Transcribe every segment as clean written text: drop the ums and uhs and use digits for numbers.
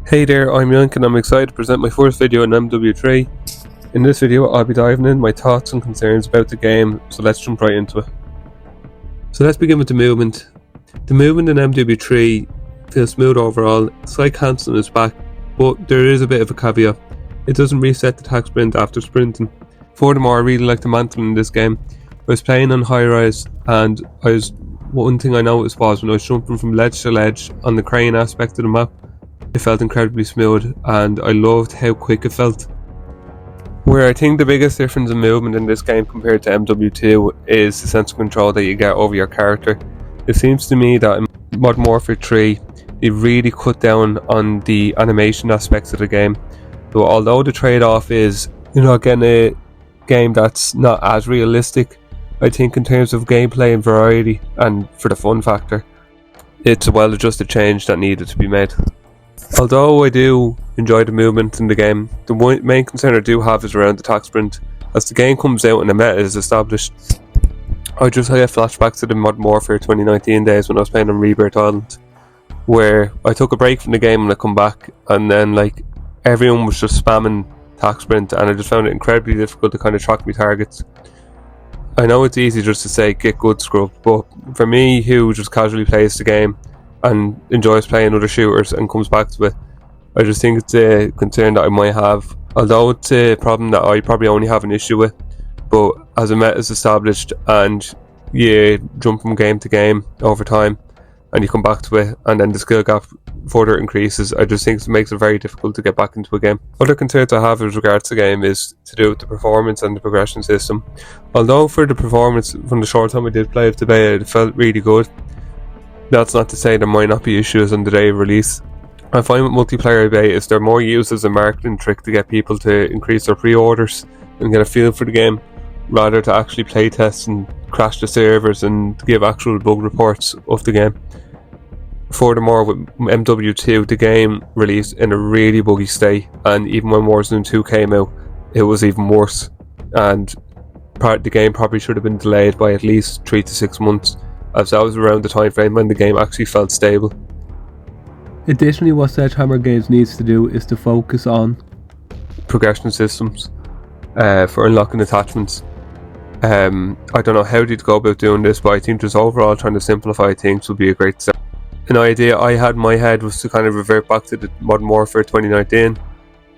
Hey there, I'm Yank and I'm excited to present my first video on MW3. In this video I'll be diving in my thoughts and concerns about the game, so let's jump right into it. So let's begin with the movement. The movement in MW3 feels smooth overall, slight cancelling is back, but there is a bit of a caveat. It doesn't reset the attack sprint after sprinting. Furthermore, I really like the mantling in this game. I was playing on high rise and one thing I noticed was when I was jumping from ledge to ledge on the crane aspect of the map, it felt incredibly smooth and I loved how quick it felt. Where I think the biggest difference in movement in this game compared to MW2 is the sense of control that you get over your character. It seems to me that in Modern Warfare 3 they really cut down on the animation aspects of the game. So although the trade-off is you're not getting a game that's not as realistic, I think in terms of gameplay and variety and for the fun factor, it's a well-adjusted change that needed to be made. Although I do enjoy the movement in the game, the main concern I do have is around the attack sprint. As the game comes out and the meta is established, I just get flashbacks to the Modern Warfare 2019 days when I was playing on Rebirth Island, where I took a break from the game and I come back and then everyone was just spamming attack sprint and I just found it incredibly difficult to kind of track my targets. I know it's easy just to say get good scrub, but for me who just casually plays the game and enjoys playing other shooters and comes back to it, I just think it's a concern that I might have. Although it's a problem that I probably only have an issue with, but as a meta is established and you jump from game to game over time and you come back to it and then the skill gap further increases, I just think it makes it very difficult to get back into a game. Other concerns I have with regards to the game is to do with the performance and the progression system. Although for the performance, from the short time I did play of the beta, it felt really good. That's not to say there might not be issues on the day of release. I find with multiplayer betas they're more used as a marketing trick to get people to increase their pre-orders and get a feel for the game, rather to actually play test and crash the servers and give actual bug reports of the game. Furthermore, with MW2, the game released in a really buggy state, and even when Warzone 2 came out, it was even worse, and the game probably should have been delayed by at least 3 to 6 months, as that was around the time frame when the game actually felt stable. Additionally, what Sledgehammer Games needs to do is to focus on progression systems for unlocking attachments. I don't know how they'd go about doing this, but I think just overall trying to simplify things would be a great start. An idea I had in my head was to kind of revert back to the Modern Warfare 2019,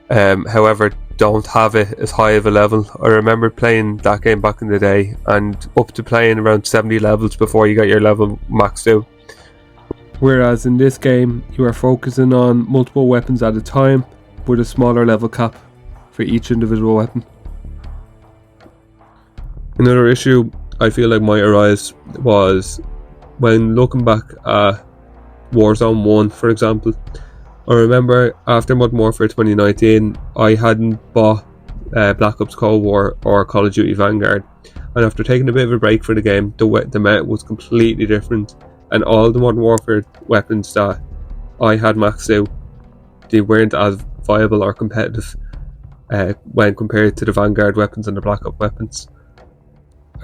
however don't have it as high of a level. I remember playing that game back in the day and up to playing around 70 levels before you got your level maxed out. Whereas in this game you are focusing on multiple weapons at a time with a smaller level cap for each individual weapon. Another issue I feel like might arise was when looking back at Warzone 1 for example. I remember after Modern Warfare 2019 I hadn't bought Black Ops Cold War or Call of Duty Vanguard, and after taking a bit of a break for the game, the meta was completely different and all the Modern Warfare weapons that I had maxed out, they weren't as viable or competitive when compared to the Vanguard weapons and the Black Ops weapons.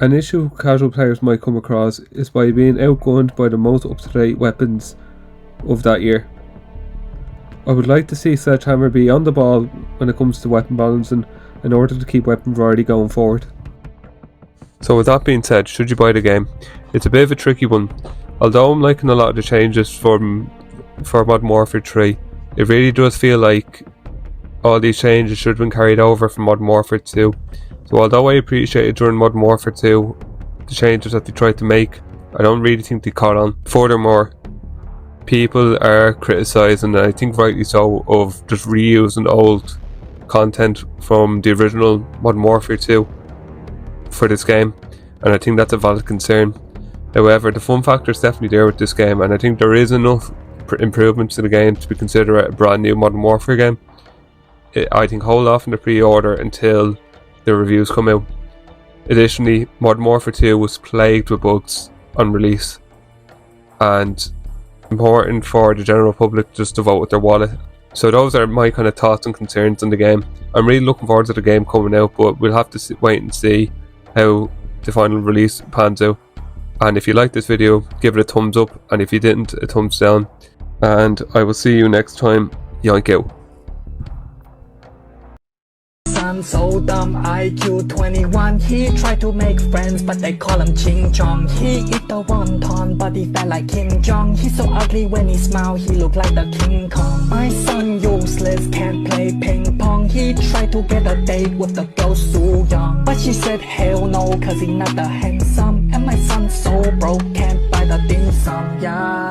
An issue casual players might come across is by being outgunned by the most up-to-date weapons of that year. I would like to see Sledgehammer be on the ball when it comes to weapon balancing in order to keep weapon variety going forward. So with that being said, should you buy the game? It's a bit of a tricky one. Although I'm liking a lot of the changes for Modern Warfare 3, it really does feel like all these changes should have been carried over from Modern Warfare 2. So although I appreciated during Modern Warfare 2 the changes that they tried to make, I don't really think they caught on. Furthermore, people are criticising, and I think rightly so, of just reusing old content from the original Modern Warfare 2 for this game, and I think that's a valid concern. However, the fun factor is definitely there with this game, and I think there is enough improvements to the game to be considered a brand new Modern Warfare game. I think hold off on the pre-order until the reviews come out. Additionally, Modern Warfare 2 was plagued with bugs on release, and important for the general public just to vote with their wallet. So those are my kind of thoughts and concerns on the game. I'm really looking forward to the game coming out, but we'll have to wait and see how the final release pans out. And if you liked this video, give it a thumbs up, and if you didn't, a thumbs down. And I will see you next time. Yoink out. Son so dumb, IQ 21. He tried to make friends, but they call him Ching Chong. He eat the wonton, but he fat like Kim Jong. He's so ugly when he smile, he look like the King Kong. My son useless, can't play ping pong. He tried to get a date with the girl Soo Young, but she said hell no, cause he not the handsome. And my son so broke, can't buy the dim sum, yeah.